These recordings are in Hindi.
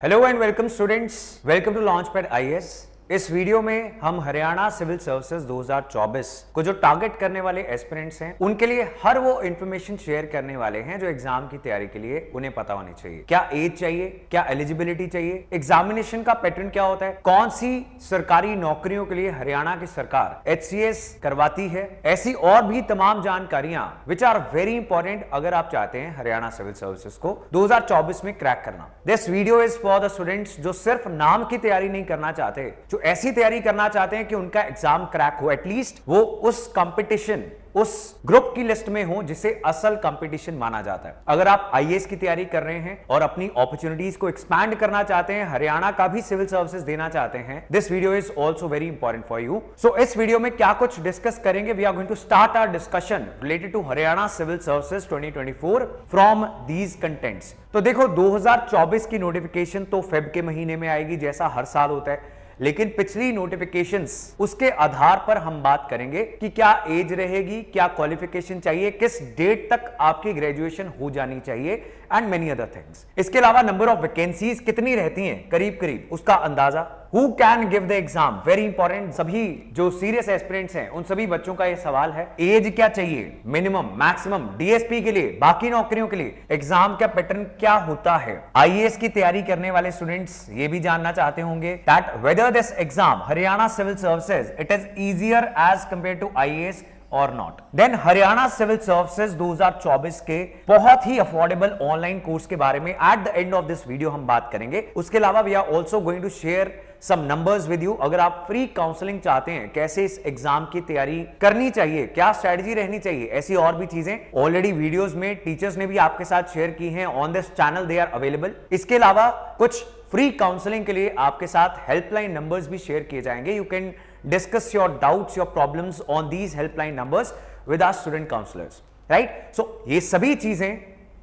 Hello and welcome students, welcome to Launchpad IAS. इस वीडियो में हम हरियाणा सिविल सर्विसेज 2024 को जो टारगेट करने वाले एस्पिरेंट्स हैं उनके लिए हर वो इंफॉर्मेशन शेयर करने वाले हैं जो एग्जाम की तैयारी के लिए उन्हें पता होनी चाहिए। क्या एज चाहिए, क्या एलिजिबिलिटी चाहिए, एग्जामिनेशन का पैटर्न क्या होता है, कौन सी सरकारी नौकरियों के लिए हरियाणा की सरकार HCS करवाती है, ऐसी और भी तमाम जानकारियां विच आर वेरी इंपॉर्टेंट अगर आप चाहते हैं हरियाणा सिविल सर्विसेज को 2024 में क्रैक करना। This video is for the students जो सिर्फ नाम की तैयारी नहीं करना चाहते, जो ऐसी तैयारी करना चाहते हैं कि उनका एग्जाम क्रैक हो, एटलीस्ट वो उस कंपटीशन, उस ग्रुप की लिस्ट में हो जिसे असल कंपटीशन माना जाता है। अगर आप आईएएस की तैयारी कर रहे हैं और अपनी अपॉर्चुनिटीज को एक्सपैंड करना चाहते हैं, हरियाणा का भी सिविल सर्विसेज देना चाहते हैं, this video is also very important for you. So इस वीडियो में क्या कुछ डिस्कस करेंगे, we are going to start our discussion related to Haryana civil services 2024 from these contents. तो देखो, 2024 की नोटिफिकेशन तो फेब के महीने में आएगी जैसा हर साल होता है, लेकिन पिछली नोटिफिकेशंस उसके आधार पर हम बात करेंगे कि क्या एज रहेगी, क्या क्वालिफिकेशन चाहिए, किस डेट तक आपकी ग्रेजुएशन हो जानी चाहिए एंड मेनी अदर थिंग्स। इसके अलावा नंबर ऑफ वैकेंसीज कितनी रहती हैं करीब करीब उसका अंदाजा, who can give the exam, very important. सभी जो सीरियस एस्पिरेंट्स हैं उन सभी बच्चों का यह सवाल है। एज क्या चाहिए, मिनिमम, मैक्सिमम, डीएसपी के लिए, बाकी नौकरियों के लिए एग्जाम का पैटर्न क्या होता है। आईएएस की तैयारी करने वाले स्टूडेंट्स ये भी जानना चाहते होंगे that whether this exam Haryana civil services it is easier as compare to IAS और not. Then Haryana civil services 2024 के बहुत ही अफोर्डेबल ऑनलाइन कोर्स के बारे में at the end of this video हम बात करेंगे। उसके अलावा we are also going to share some numbers with you. अगर आप फ्री काउंसलिंग चाहते हैं, कैसे इस एग्जाम की तैयारी करनी चाहिए, क्या स्ट्रेटजी रहनी चाहिए, ऐसी और भी चीजें ऑलरेडी वीडियोस में टीचर्स ने भी आपके साथ शेयर की हैं on this channel, they are available. इसके अलावा कुछ फ्री काउंसलिंग के लिए आपके साथ हेल्पलाइन नंबर्स भी शेयर किए जाएंगे। You can discuss your doubts, your problems on these helpline numbers with our student counselors, right? So ये सभी चीजें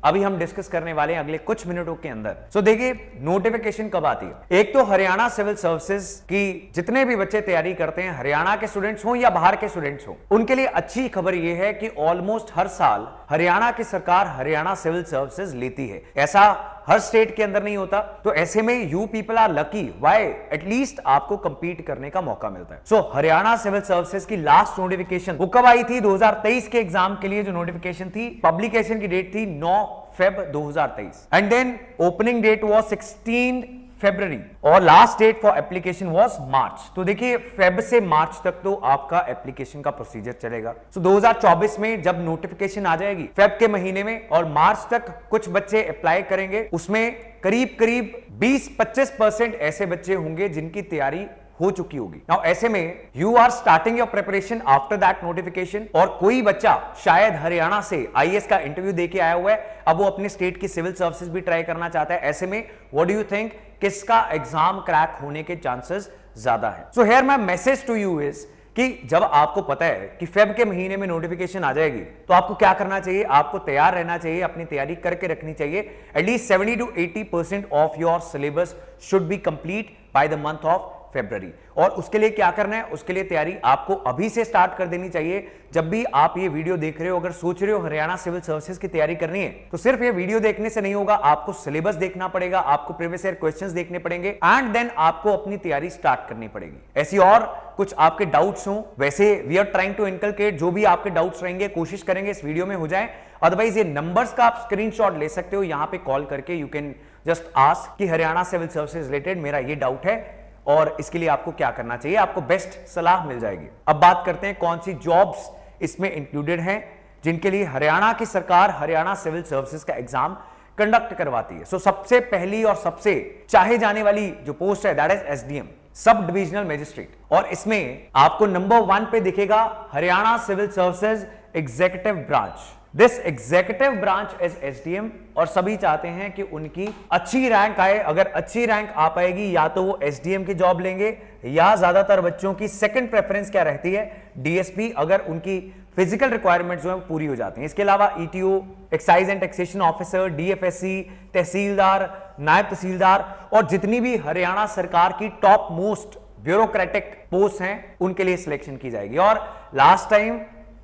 अभी हम डिस्कस करने वाले हैं अगले कुछ मिनटों के अंदर। सो देखिए, नोटिफिकेशन कब आती है। एक तो हरियाणा सिविल सर्विसेज की जितने भी बच्चे तैयारी करते हैं, हरियाणा के स्टूडेंट्स हो या बाहर के स्टूडेंट्स हो, उनके लिए अच्छी खबर यह है कि ऑलमोस्ट हर साल हरियाणा की सरकार हरियाणा सिविल सर्विसेज लेती है। ऐसा हर स्टेट के अंदर नहीं होता, तो ऐसे में you people are lucky, why, at least आपको कंपीट करने का मौका मिलता है। सो हरियाणा सिविल सर्विसेज की लास्ट नोटिफिकेशन वो कब आई थी? 2023 के एग्जाम के लिए जो नोटिफिकेशन थी, पब्लिकेशन की डेट थी 9 Feb 2023 and then opening date was 16 फरवरी और last date for application was March. तो देखिए, फेब से मार्च तक तो आपका एप्लीकेशन का प्रोसीजर चलेगा। सो 2024 में जब नोटिफिकेशन आ जाएगी फेब के महीने में और मार्च तक कुछ बच्चे अप्लाई करेंगे, उसमें करीब करीब 20-25% ऐसे बच्चे होंगे जिनकी तैयारी हो चुकी होगी। नाउ ऐसे में you are starting your preparation after that notification, और कोई बच्चा शायद हरियाणा से आईएएस का इंटरव्यू देके आया हुआ है, अब वो अपने स्टेट की सिविल सर्विसेज भी ट्राई करना चाहता है। ऐसे में व्हाट डू यू थिंक, किसका एग्जाम क्रैक होने के चांसेस ज्यादा है? So here my message to you is कि जब आपको पता है कि फेब के महीने में नोटिफिकेशन आ जाएगी, तो आपको क्या करना चाहिए? आपको तैयार रहना चाहिए, अपनी तैयारी करके रखनी चाहिए। At least 70 to 80% of your syllabus should be complete by the month of February. और उसके लिए क्या करना है? उसके लिए तैयारी आपको अभी से स्टार्ट कर देनी चाहिए। जब भी आप ये वीडियो देख रहे हो, अगर सोच रहे हो हरियाणा सिविल सर्विसेज की तैयारी करनी है, तो सिर्फ ये वीडियो देखने से नहीं होगा, आपको सिलेबस देखना पड़ेगा, आपको प्रीवियस ईयर क्वेश्चंस देखने पड़ेंगे एंड देन आपको अपनी तैयारी स्टार्ट करनी पड़ेगी। ऐसी और कुछ आपके डाउट्स हो, वैसे we are trying to inculcate, जो भी आपके डाउट्स रहेंगे कोशिश करेंगे इस वीडियो में हो जाए। अदरवाइज ये नंबर्स का आप स्क्रीनशॉट ले सकते हो, यहां पे कॉल करके यू कैन जस्ट आस्क कि हरियाणा सिविल सर्विसेज रिलेटेड मेरा ये डाउट है और इसके लिए आपको क्या करना चाहिए, आपको बेस्ट सलाह मिल जाएगी। अब बात करते हैं कौन सी जॉब्स इसमें इंक्लूडेड हैं जिनके लिए हरियाणा की सरकार हरियाणा सिविल सर्विसेज का एग्जाम कंडक्ट करवाती है। सो सबसे पहली और सबसे चाहे जाने वाली जो पोस्ट है that is SDM, sub divisional magistrate, और इसमें आपको नंबर 1 पे दिखेगा Haryana civil services executive branch. This executive branch is SDM, और सभी चाहते हैं कि उनकी अच्छी रैंक आए। अगर अच्छी रैंक आ पाएगी, या तो वो एसडीएम की जॉब लेंगे, या ज्यादातर बच्चों की सेकंड प्रेफरेंस क्या रहती है? डीएसपी, अगर उनकी फिजिकल रिक्वायरमेंट्स जो है पूरी हो जाती हैं। इसके अलावा ETO, excise and taxation officer, DFSC, tehsildar, naib tehsildar, और जितनी भी हरियाणा सरकार की टॉप मोस्ट ब्यूरोक्रेटिक पोस्ट हैं उनके लिए सिलेक्शन की जाएगी। और लास्ट टाइम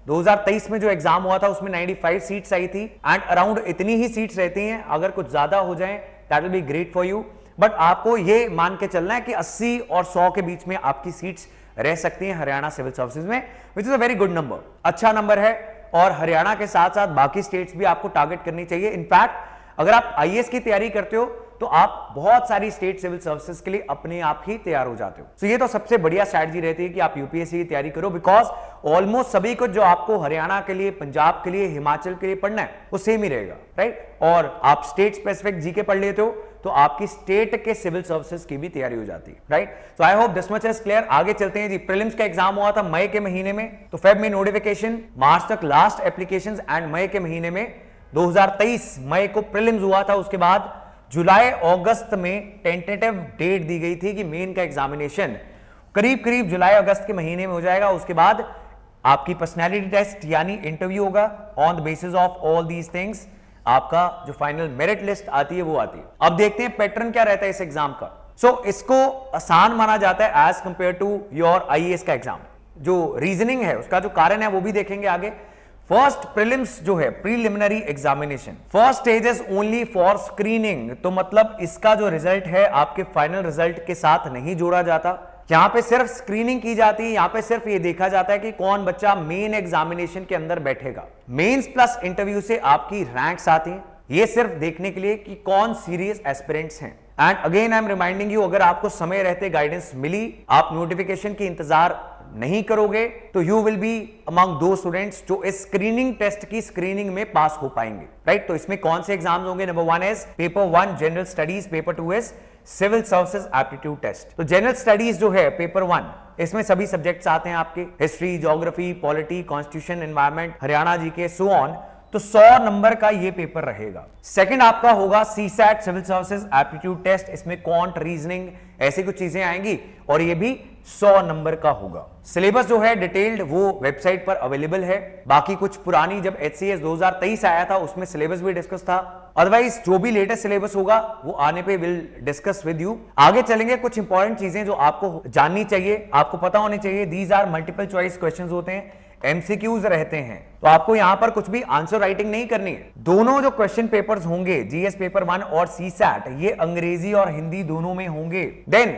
2023 में जो एग्जाम हुआ था उसमें 95 सीट्स आई थी एंड अराउंड इतनी ही सीट्स रहती हैं। अगर कुछ ज्यादा हो जाए that will be great for you. But आपको ये मान के चलना है कि 80 और 100 के बीच में आपकी सीट्स रह सकती हैं हरियाणा सिविल सर्विसेज में, which is a very good number, अच्छा नंबर है। और हरियाणा के साथ साथ बाकी स्टेट्स भी आपको टारगेट करनी चाहिए। इनफैक्ट अगर आप आईएएस की तैयारी करते हो तो आप बहुत सारी स्टेट सिविल सर्विसेज के लिए अपने आप ही तैयार हो जाते हो। तो ये तो सबसे बढ़िया स्ट्रैटेजी रहती है कि आप यूपीएससी की तैयारी करो, बिकॉज ऑलमोस्ट सभी को जो आपको हरियाणा के लिए, पंजाब के लिए, हिमाचल के लिए पढ़ना है वो सेम ही रहेगा, राइट। और आप स्टेट स्पेसिफिक जीके पढ़ लेते हो तो आपकी स्टेट के सिविल सर्विसेज की भी तैयारी हो जाती है, right. So I hope this much is clear. आगे चलते हैं जी। प्रीलिम्स का एग्जाम हुआ था मई के महीने में, तो फेब में नोटिफिकेशन, मार्च तक लास्ट एप्लीकेशन एंड मई के महीने में 2023 मई को प्रीलिम्स हुआ था। उसके बाद जुलाई अगस्त में टेंटेटिव डेट दी गई थी कि मेन का एग्जामिनेशन करीब करीब जुलाई अगस्त के महीने में हो जाएगा। उसके बाद आपकी पर्सनैलिटी टेस्ट यानी इंटरव्यू होगा। On the basis of all these things आपका जो फाइनल मेरिट लिस्ट आती है वो आती है। अब देखते हैं पैटर्न क्या रहता है इस एग्जाम का। सो इसको आसान माना जाता है as compare to your IAS का एग्जाम। जो रीजनिंग है उसका जो कारण है वो भी देखेंगे आगे। फर्स्ट प्रीलिम्स जो है preliminary examination, first stage is only for screening, तो मतलब इसका जो रिजल्ट है आपके फाइनल रिजल्ट के साथ नहीं जोड़ा जाता। यहां पे सिर्फ स्क्रीनिंग की जाती है, यहां पे सिर्फ ये देखा जाता है कि कौन बच्चा मेन एग्जामिनेशन के अंदर बैठेगा। मेंस प्लस इंटरव्यू से आपकी रैंक्स आती हैं, ये सिर्फ देखने के लिए कि कौन सीरियस एस्पिरेंट्स हैं। And again I am reminding you, अगर आपको समय रहते गाइडेंस मिली, आप नोटिफिकेशन की इंतजार नहीं करोगे तो यू विल बी अमंग दो स्टूडेंट्स जो इस स्क्रीनिंग टेस्ट की स्क्रीनिंग में पास हो पाएंगे, राइट। तो इसमें कौन से एग्जाम्स होंगे? Number 1 is paper 1 general studies, paper 2 is civil services aptitude test. तो जनरल स्टडीज जो है पेपर 1, इसमें सभी सब्जेक्ट्स आते हैं आपके, history, geography, polity, constitution, environment, Haryana GK, so on. तो 100 नंबर का ये पेपर रहेगा। सेकंड आपका होगा CSAT civil services aptitude test, इसमें क्वांट, रीजनिंग, ऐसी कुछ चीजें आएंगी और ये भी 100 नंबर का होगा। सिलेबस जो है डिटेल्ड वो वेबसाइट पर अवेलेबल है। बाकी कुछ पुरानी जब HCS 2023 आया था उसमें सिलेबस भी डिस्कस था। अदरवाइज जो भी लेटेस्ट सिलेबस होगा वो आने पे विल डिस्कस विद यू। आगे चलेंगे, कुछ इंपॉर्टेंट चीजें जो आपको जाननी चाहिए, आपको पता होनी चाहिए। These are multiple choice questions होते हैं, एमसीक्यूज रहते हैं, तो आपको यहां पर कुछ भी आंसर राइटिंग नहीं करनी है। दोनों जो क्वेश्चन पेपर्स होंगे जीएस पेपर 1 और सीसैट, ये अंग्रेजी और हिंदी दोनों में होंगे। Then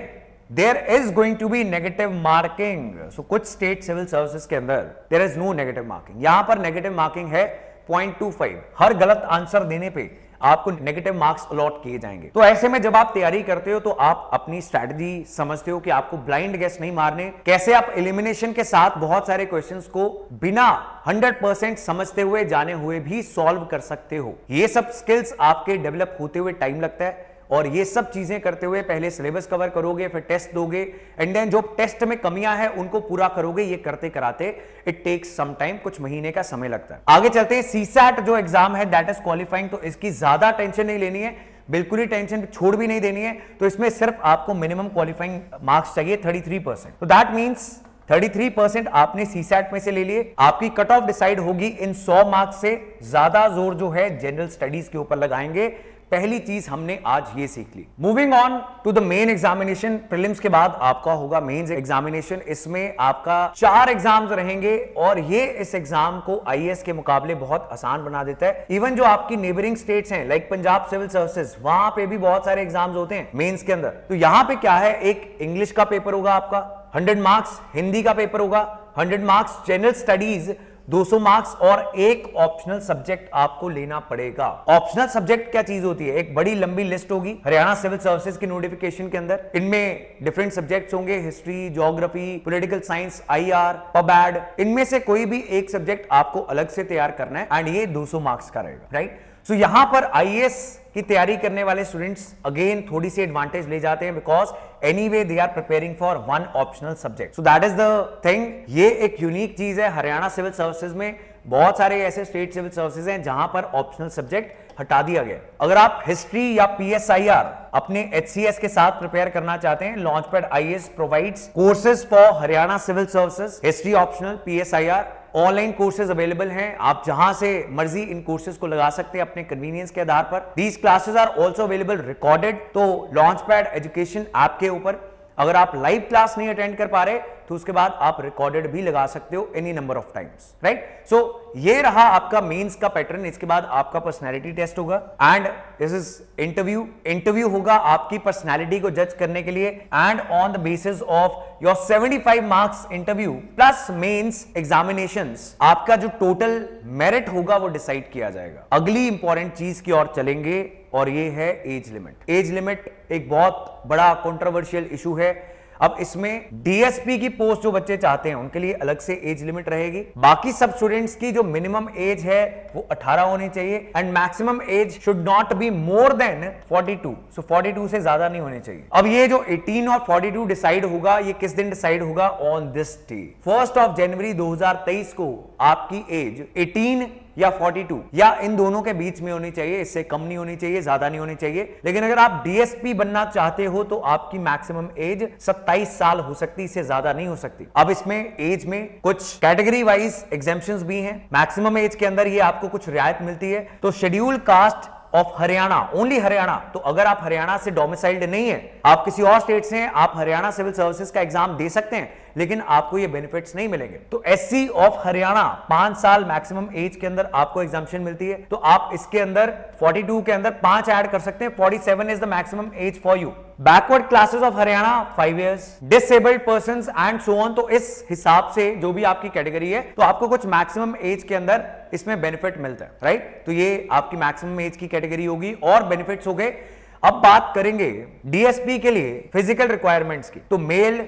there is going to be negative marking. So कुछ स्टेट सिविल सर्विसेज के अंदर there is no negative marking. यहां पर नेगेटिव मार्किंग है 0.25। हर गलत आंसर देने पे आपको नेगेटिव मार्क्स अलॉट किए जाएंगे। तो ऐसे में जब आप तैयारी करते हो तो आप अपनी स्ट्रैटेजी समझते हो कि आपको ब्लाइंड गेस नहीं मारने, कैसे आप एलिमिनेशन के साथ बहुत सारे क्वेश्चंस को बिना 100% समझते हुए, जाने हुए भी सॉल्व कर सकते हो। ये सब स्किल्स आपके डेवलप होते हुए टाइम लगता है और ये सब चीजें करते हुए पहले सिलेबस कवर करोगे, फिर टेस्ट दोगे एंड देन जो टेस्ट में कमियां हैं उनको पूरा करोगे। ये करते कराते इट टेक्स सम टाइम, कुछ महीने का समय लगता है। आगे चलते हैं, सीसैट जो एग्जाम है दैट इज क्वालिफाइंग, तो इसकी ज्यादा टेंशन नहीं लेनी है, बिल्कुल ही टेंशन छोड़ भी नहीं देनी है। तो इसमें सिर्फ आपको मिनिमम क्वालिफाइंग मार्क्स चाहिए 33%। तो दैट मीन्स 33% आपने सीसैट में से ले लिए। आपकी कट ऑफ डिसाइड होगी इन 100 मार्क्स से। ज्यादा जोर जो है जनरल स्टडीज के ऊपर लगाएंगे। पहली चीज हमने आज ये सीख ली। Moving on to the main examination, prelims के बाद आपका होगा मेंस एग्जामिनेशन। इसमें आपका 4 एग्जाम्स रहेंगे और ये इस एग्जाम को आईएएस के मुकाबले बहुत आसान बना देता है। इवन जो आपकी नेबरिंग स्टेट्स हैं लाइक पंजाब सिविल सर्विसेज, वहां पे भी बहुत सारे एग्जाम्स होते हैं मेंस के अंदर। तो यहां पे क्या है, एक इंग्लिश का पेपर होगा आपका 100 मार्क्स, हिंदी का पेपर होगा 100 मार्क्स, जनरल स्टडीज 200 मार्क्स और एक ऑप्शनल सब्जेक्ट आपको लेना पड़ेगा। ऑप्शनल सब्जेक्ट क्या चीज होती है? एक बड़ी लंबी लिस्ट होगी हरियाणा सिविल सर्विसेज की नोटिफिकेशन के अंदर। इनमें डिफरेंट सब्जेक्ट्स होंगे, history, geography, political science, IR, pub ad. इनमें से कोई भी एक सब्जेक्ट आपको अलग से तैयार करना है एंड ये 200 मार्क्स का रहेगा, राइट। सो यहां पर आईएएस की तैयारी करने वाले स्टूडेंट्स अगेन थोड़ी सी एडवांटेज ले जाते हैं, because anyway they are preparing for 1 optional subject. So that is the thing. ये एक यूनिक चीज है हरियाणा सिविल सर्विसेज में। बहुत सारे ऐसे स्टेट सिविल सर्विसेज हैं जहां पर ऑप्शनल सब्जेक्ट हटा दिया गया। अगर आप हिस्ट्री या पीएसआईआर अपने HCS के साथ प्रिपेयर करना चाहते हैं, Launchpad IAS provides courses for Haryana civil services, history optional, PSIR. Online courses available हैं, आप जहां से मर्जी इन कोर्सेज को लगा सकते हैं अपने कन्वीनियंस के आधार पर। These classes are also available recorded, तो लॉन्चपैड एजुकेशन ऐप के ऊपर। अगर आप लाइव क्लास नहीं अटेंड कर पा रहे तो उसके बाद आप रिकॉर्डेड भी लगा सकते हो any number of times, right? So ये रहा आपका मेंस का पैटर्न। इसके बाद आपका पर्सनैलिटी टेस्ट होगा एंड दिस इज इंटरव्यू होगा आपकी पर्सनैलिटी को जज करने के लिए and on the basis of your 75 marks interview plus mains examinations आपका जो टोटल मेरिट होगा वो डिसाइड किया जाएगा। अगली इंपॉर्टेंट चीज की ओर चलेंगे और ये है एज लिमिट। एज लिमिट एक बहुत बड़ा कंट्रोवर्शियल इशू है। अब इसमें डीएसपी की पोस्ट जो बच्चे चाहते हैं उनके लिए अलग से एज लिमिट रहेगी। बाकी सब स्टूडेंट्स की जो मिनिमम एज है वो 18 होनी चाहिए and maximum age should not be more than 42। सो 42 से ज्यादा नहीं होनी चाहिए। अब ये जो 18 और 42 डिसाइड होगा, ये किस दिन डिसाइड होगा? ऑन दिस डे 1 जनवरी 2023 को आपकी एज 18 या 42 या इन दोनों के बीच में होनी चाहिए। इससे कम नहीं होनी चाहिए, ज्यादा नहीं होनी चाहिए। लेकिन अगर आप डीएसपी बनना चाहते हो तो आपकी मैक्सिमम एज 27 साल हो सकती, इससे ज्यादा नहीं हो सकती। अब इसमें एज में कुछ कैटेगरी वाइज एग्जेम्पशंस भी हैं। मैक्सिमम एज के अंदर ये आपको कुछ रियायत मिलती है। तो schedule caste of Haryana, only Haryana, तो अगर आप हरियाणा से डोमिसाइल्ड नहीं है, आप किसी और स्टेट से हैं, आप हरियाणा सिविल सर्विसेज का एग्जाम दे सकते हैं, लेकिन आपको ये बेनिफिट्स नहीं मिलेंगे। तो एससी ऑफ हरियाणा 5 साल मैक्सिमम एज के अंदर आपको एग्जाम्पशन मिलती है। तो आप इसके अंदर 42 के अंदर 5 ऐड कर सकते हैं। 47 is the maximum age for you. Backward classes of Haryana 5 years, disabled persons and so on. तो इस हिसाब से जो भी आपकी कैटेगरी है तो आपको कुछ मैक्सिमम एज के अंदर इसमें बेनिफिट मिलता है, राइट? तो ये आपकी मैक्सिमम एज की कैटेगरी होगी और बेनिफिट्स हो गए। अब बात करेंगे डीएसपी के लिए फिजिकल रिक्वायरमेंट्स की। तो मेल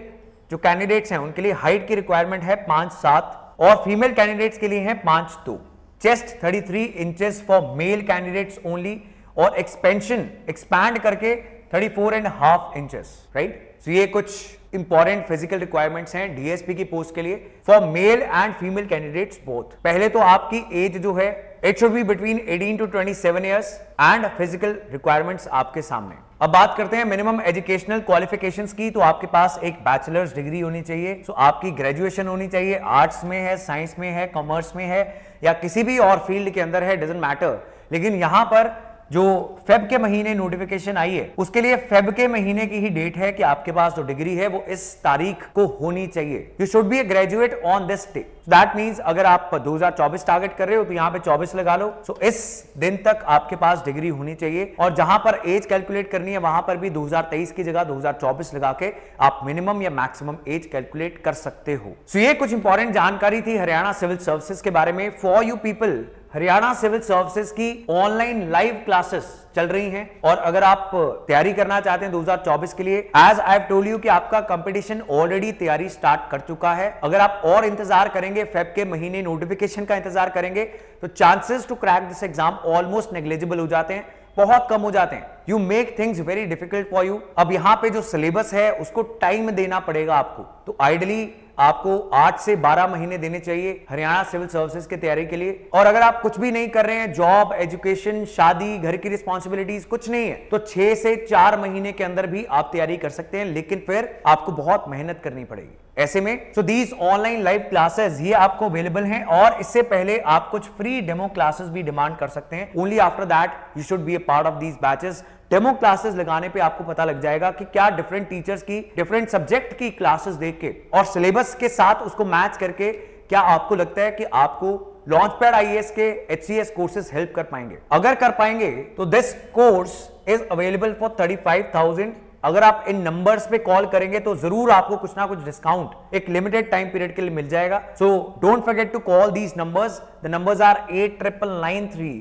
जो कैंडिडेट्स हैं उनके लिए हाइट की रिक्वायरमेंट है 5'7" और फीमेल कैंडिडेट्स के लिए है 5'2". Chest 33 inches for male candidates only और एक्सपैंड करके 34.5 इंचेस, राइट? तो ये कुछ इंपॉर्टेंट फिजिकल रिक्वायरमेंट्स हैं डीएसपी की पोस्ट के लिए for male and female candidates both. पहले तो आपकी एज जो है it should be between 18 to 27 years and physical requirements आपके सामने। अब बात करते हैं मिनिमम एजुकेशनल क्वालिफिकेशंस की। तो आपके पास एक बैचलर्स डिग्री होनी चाहिए। तो आपकी ग्रेजुएशन होनी चाहिए, आर्ट्स में है, साइंस में है, कॉमर्स में है या किसी भी और फील्ड के अंदर है, डजंट मैटर। लेकिन यहां पर जो फेब के महीने नोटिफिकेशन आई है उसके लिए फेब के महीने की ही डेट है कि आपके पास जो डिग्री है वो इस तारीख को होनी चाहिए। You should be A graduate on this day. That means अगर आप 2024 टारगेट कर रहे हो तो यहां पे 24 लगा लो। सो इस दिन तक आपके पास डिग्री होनी चाहिए और जहां पर एज कैलकुलेट करनी है वहां पर भी 2023 की जगह 2024 लगा के आप मिनिमम या मैक्सिमम एज कैलकुलेट कर सकते हो। सो ये कुछ इंपॉर्टेंट जानकारी थी हरियाणा सिविल सर्विसेज के बारे में। For you people, Haryana civil services की ऑनलाइन लाइव क्लासेस चल रही हैं और अगर आप तैयारी करना चाहते हैं 2024 के लिए, as I have told you कि आपका कंपटीशन ऑलरेडी तैयारी स्टार्ट कर चुका है। अगर आप और इंतजार करेंगे, फेब के महीने नोटिफिकेशन का इंतजार करेंगे, तो chances to crack this exam almost negligible हो जाते हैं, बहुत कम हो जाते हैं। You make things very difficult for you. अब यहां पे जो सिलेबस है उसको टाइम देना पड़ेगा आपको। तो आइडियली आपको 8 से 12 महीने देने चाहिए हरियाणा सिविल सर्विसेज की तैयारी के लिए। और अगर आप कुछ भी नहीं कर रहे हैं, जॉब, एजुकेशन, शादी, घर की रिस्पॉन्सिबिलिटीज कुछ नहीं है, तो 6 से 4 महीने के अंदर भी आप तैयारी कर सकते हैं। लेकिन फिर आपको बहुत मेहनत करनी पड़ेगी ऐसे में। So these online live classes ये आपको अवेलेबल हैं और इससे पहले आप कुछ फ्री डेमो क्लासेस भी डिमांड कर सकते हैं। Only after that you should be A part of these batches. Demo classes लगाने पे आपको पता लग जाएगा कि क्या डिफरेंट टीचर्स की डिफरेंट सब्जेक्ट की क्लासेस देख के और सिलेबस के साथ उसको मैच करके क्या आपको लगता है कि आपको लॉन्चपैड आईएएस के एचसीएस कोर्सेज हेल्प कर पाएंगे। अगर कर पाएंगे तो this course is available for 35,000। अगर आप इन नंबर्स पे कॉल करेंगे तो जरूर आपको कुछ ना कुछ डिस्काउंट एक लिमिटेड टाइम पीरियड के लिए मिल जाएगा। So don't forget to call these numbers. The numbers are 8993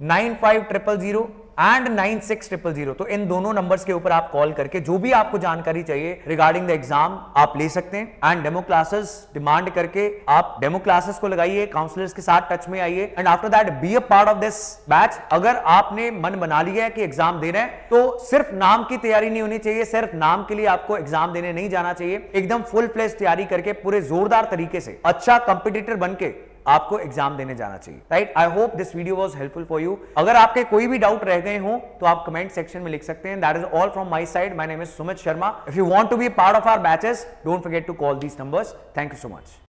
9500 and 9600। तो इन दोनों नंबर्स के ऊपर आप कॉल करके जो भी आपको जानकारी चाहिए रिगार्डिंग द एग्जाम आप ले सकते हैं। एंड डेमो क्लासेस डिमांड करके आप डेमो क्लासेस को लगाइए, काउंसलर्स के साथ टच में आइए and after that be a part of this batch. अगर आपने मन बना लिया है कि एग्जाम देना है तो सिर्फ नाम की तैयारी नहीं होनी चाहिए, सिर्फ नाम के लिए आपको एग्जाम देने नहीं जाना चाहिए। एकदम फुल फ्लेज तैयारी करके पूरे जोरदार तरीके से अच्छा कंपिटिटर बनके आपको एग्जाम देने जाना चाहिए, right? I hope this video was helpful for you. अगर आपके कोई भी डाउट रह गए हो तो आप कमेंट सेक्शन में लिख सकते हैं। That is all from my side. My name is Sumit Sharma. If you want to be part of our batches, don't forget to call these numbers. Thank you so much.